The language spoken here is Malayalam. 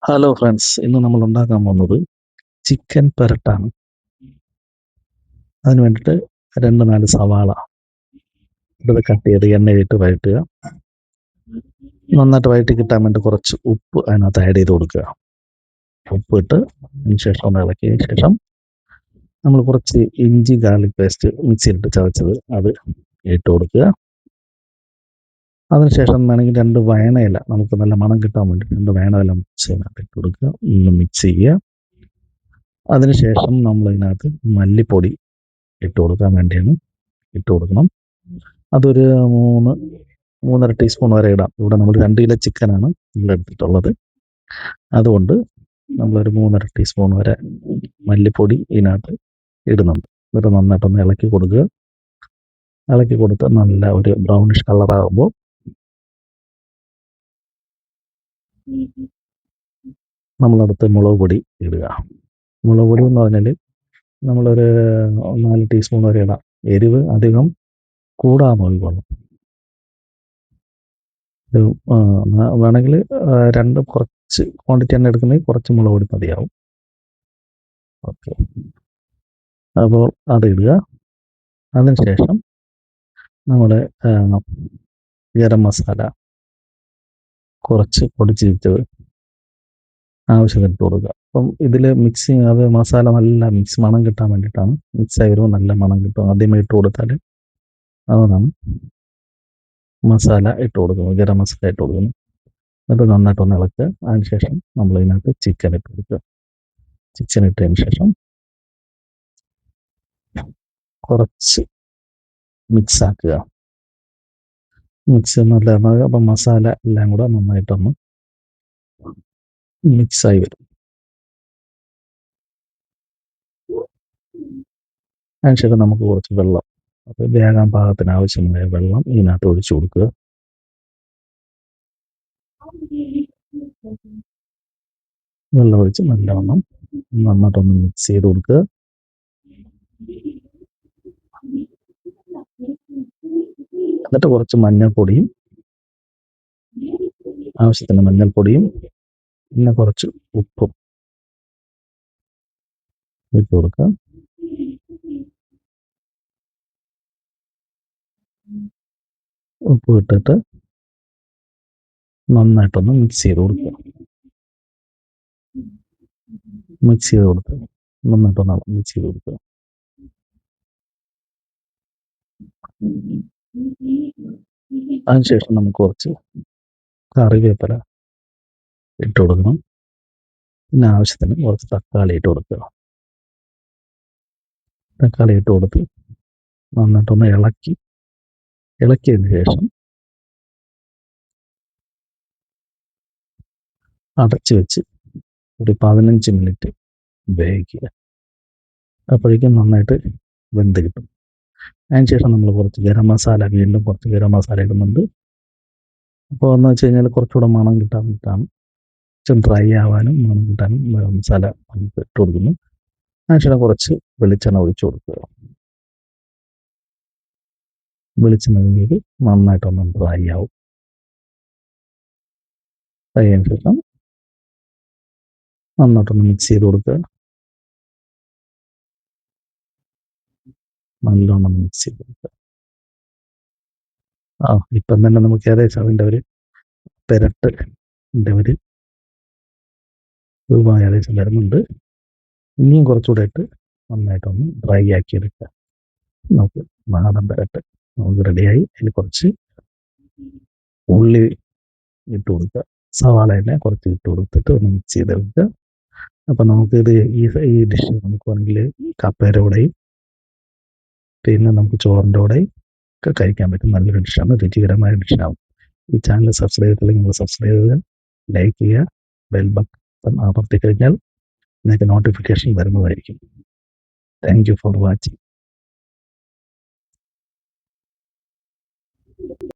ഹലോ ഫ്രണ്ട്സ്, ഇന്ന് നമ്മൾ ഉണ്ടാക്കാൻ പോകുന്നത് ചിക്കൻ പെരട്ടാണ്. അതിന് വേണ്ടിയിട്ട് 2-4 സവാള ഇത് കട്ട് ചെയ്ത് എണ്ണയിലിട്ട് വഴറ്റുക. നന്നായിട്ട് വഴറ്റി കിട്ടാൻ വേണ്ടി കുറച്ച് ഉപ്പ് അതിനകത്ത് ആഡ് ചെയ്ത് കൊടുക്കുക. ഉപ്പിട്ട് അതിന് ശേഷം ഒന്ന് ഇളക്കിയതിന് ശേഷം നമ്മൾ കുറച്ച് ഇഞ്ചി ഗാർലിക് പേസ്റ്റ് മിക്സിയിലിട്ട് ചതച്ചത് അത് ഇട്ട് കൊടുക്കുക. അതിനുശേഷം വേണമെങ്കിൽ 2 വയണയില നമുക്ക് നല്ല മണം കിട്ടാൻ വേണ്ടി 2 വയണയില അതിനകത്ത് ഇട്ട് കൊടുക്കുക. ഒന്ന് മിക്സ് ചെയ്യുക. അതിനുശേഷം നമ്മൾ ഇതിനകത്ത് മല്ലിപ്പൊടി ഇട്ട് കൊടുക്കാൻ വേണ്ടിയാണ് ഇട്ട് കൊടുക്കണം. അതൊരു 3-3.5 ടീസ്പൂൺ വരെ ഇടാം. ഇവിടെ നമ്മൾ 2 കിലോ ചിക്കനാണ് ഇവിടെ എടുത്തിട്ടുള്ളത്. അതുകൊണ്ട് നമ്മളൊരു 3.5 ടീസ്പൂൺ വരെ മല്ലിപ്പൊടി ഇതിനകത്ത് ഇടുന്നുണ്ട്. എന്നിട്ട് നന്നായിട്ടൊന്ന് ഇളക്കി കൊടുക്കുക. ഇളക്കി കൊടുത്ത് നല്ല ഒരു ബ്രൗണിഷ് കളറാകുമ്പോൾ നമ്മളടുത്ത് മുളക് പൊടി ഇടുക. മുളക് പൊടി എന്ന് പറഞ്ഞാൽ നമ്മളൊരു 4 ടീസ്പൂൺ വരെ ഇടാം. എരിവ് അധികം കൂടാതെ നോക്കിക്കോളണം. വേണമെങ്കിൽ 2 കുറച്ച് ക്വാണ്ടിറ്റി തന്നെ എടുക്കണമെങ്കിൽ കുറച്ച് മുളക് പൊടി മതിയാവും. ഓക്കെ, അപ്പോൾ അതിടുക. അതിനുശേഷം നമ്മുടെ ഗരം മസാല കുറച്ച് പൊടിച്ചിട്ടത് ആവശ്യത്തിന് ഇട്ട് കൊടുക്കുക. അപ്പം ഇതിൽ മിക്സിങ് അത് മസാല നല്ല മണം കിട്ടാൻ വേണ്ടിയിട്ടാണ്. മിക്സായി വരുമ്പോൾ നല്ല മണം കിട്ടും. ആദ്യമേ ഇട്ട് കൊടുത്താൽ അതാണ് മസാല ഇട്ട് കൊടുക്കുന്നത്, ഗരം മസാല ഇട്ട് കൊടുക്കുന്നു. എന്നിട്ട് നന്നായിട്ടൊന്ന് ഇളക്കുക. അതിനുശേഷം നമ്മൾ ഇതിനകത്ത് ചിക്കൻ ഇട്ട് കൊടുക്കുക. ചിക്കൻ ഇട്ടതിന് ശേഷം കുറച്ച് മിക്സ് ആക്കുക. മിക്സ് നല്ല അപ്പം മസാല എല്ലാം കൂടെ നന്നായിട്ടൊന്ന് മിക്സായി വരും. അതിനുശേഷം നമുക്ക് കുറച്ച് വെള്ളം, അപ്പോൾ വേകാൻ പാകത്തിന് ആവശ്യമായ വെള്ളം ഇതിനകത്ത് ഒഴിച്ചു കൊടുക്കുക. വെള്ളം ഒഴിച്ച് നല്ലവണ്ണം നന്നായിട്ടൊന്ന് മിക്സ് ചെയ്ത് കൊടുക്കുക. എന്നിട്ട് കുറച്ച് മഞ്ഞൾപ്പൊടിയും, ആവശ്യത്തിന് മഞ്ഞൾപ്പൊടിയും പിന്നെ കുറച്ച് ഉപ്പും ഇട്ട് കൊടുക്കുക. ഉപ്പ് ഇട്ടിട്ട് നന്നായിട്ടൊന്ന് മിക്സ് ചെയ്ത് കൊടുക്കുക. മിക്സ് ചെയ്ത് കൊടുക്കുക. നന്നായിട്ടൊന്ന് മിക്സ് ചെയ്ത് കൊടുക്കുക. അതിനുശേഷം നമുക്ക് കുറച്ച് കറിവേപ്പില ഇട്ട് കൊടുക്കണം. പിന്നെ ആവശ്യത്തിന് കുറച്ച് തക്കാളി ഇട്ട് കൊടുക്കുക. തക്കാളി ഇട്ട് കൊടുത്ത് നന്നായിട്ടൊന്ന് ഇളക്കിയതിന് ശേഷം അടച്ച് വെച്ച് ഒരു 15 മിനിറ്റ് വേവിക്കുക. അപ്പോഴേക്കും നന്നായിട്ട് വെന്ത് കിട്ടും. അതിനുശേഷം നമ്മൾ കുറച്ച് ഗരം മസാല, വീണ്ടും കുറച്ച് ഗരം മസാല ഇടുന്നുണ്ട്. അപ്പോൾ എന്ന് വെച്ച് കഴിഞ്ഞാൽ കുറച്ചുകൂടെ മണം കിട്ടാൻ വേണ്ടിയിട്ടാണ്. കുറച്ച് ഡ്രൈ ആവാനും മണം കിട്ടാനും ഗരം മസാല നമുക്ക് ഇട്ട് കൊടുക്കുന്നു. അതിനുശേഷം കുറച്ച് വെളിച്ചെണ്ണ ഒഴിച്ചു കൊടുക്കുക. വെളിച്ചെണ്ണ കഴിഞ്ഞിട്ട് നന്നായിട്ടൊന്ന് ഡ്രൈ ആവും. ഫ്രൈ ആയതിനു ശേഷം നന്നായിട്ടൊന്ന് മിക്സ് ചെയ്ത് കൊടുക്കുക. നല്ലോണം മിക്സ് ചെയ്ത് കൊടുക്കുക. ഇപ്പം തന്നെ നമുക്ക് ഏകദേശം അതിൻ്റെ ഒരു പെരട്ടിൻ്റെ ഒരു രൂപ ഏകദേശം വരുന്നുണ്ട്. ഇനിയും കുറച്ചുകൂടെ ഇട്ട് നന്നായിട്ടൊന്ന് ഡ്രൈ ആക്കി എടുക്കുക. നമുക്ക് നാടൻ പെരട്ട് നമുക്ക് റെഡിയായി. അതിൽ കുറച്ച് ഉള്ളി ഇട്ട് കൊടുക്കുക. സവാള തന്നെ കുറച്ച് ഇട്ട് കൊടുത്തിട്ട് ഒന്ന് മിക്സ് ചെയ്തെടുക്കുക. അപ്പം നമുക്കിത് ഈ ഡിഷ് നമുക്ക് വേണമെങ്കിൽ കപ്പയുടെ കൂടെയും പിന്നെ നമുക്ക് ചോറിൻ്റെ കൂടെയും ഒക്കെ കഴിക്കാൻ പറ്റും. നല്ലൊരു ഡിഷാണ്, രുചികരമായ ഡിഷാണ്. ഈ ചാനൽ സബ്സ്ക്രൈബ് ചെയ്തില്ലെങ്കിൽ നിങ്ങൾ സബ്സ്ക്രൈബ് ചെയ്യുക, ലൈക്ക് ചെയ്യുക, ബെൽ ബട്ടൺ അമർത്തി കഴിഞ്ഞാൽ നിങ്ങൾക്ക് നോട്ടിഫിക്കേഷൻ വരുന്നതായിരിക്കും. Thank you for watching.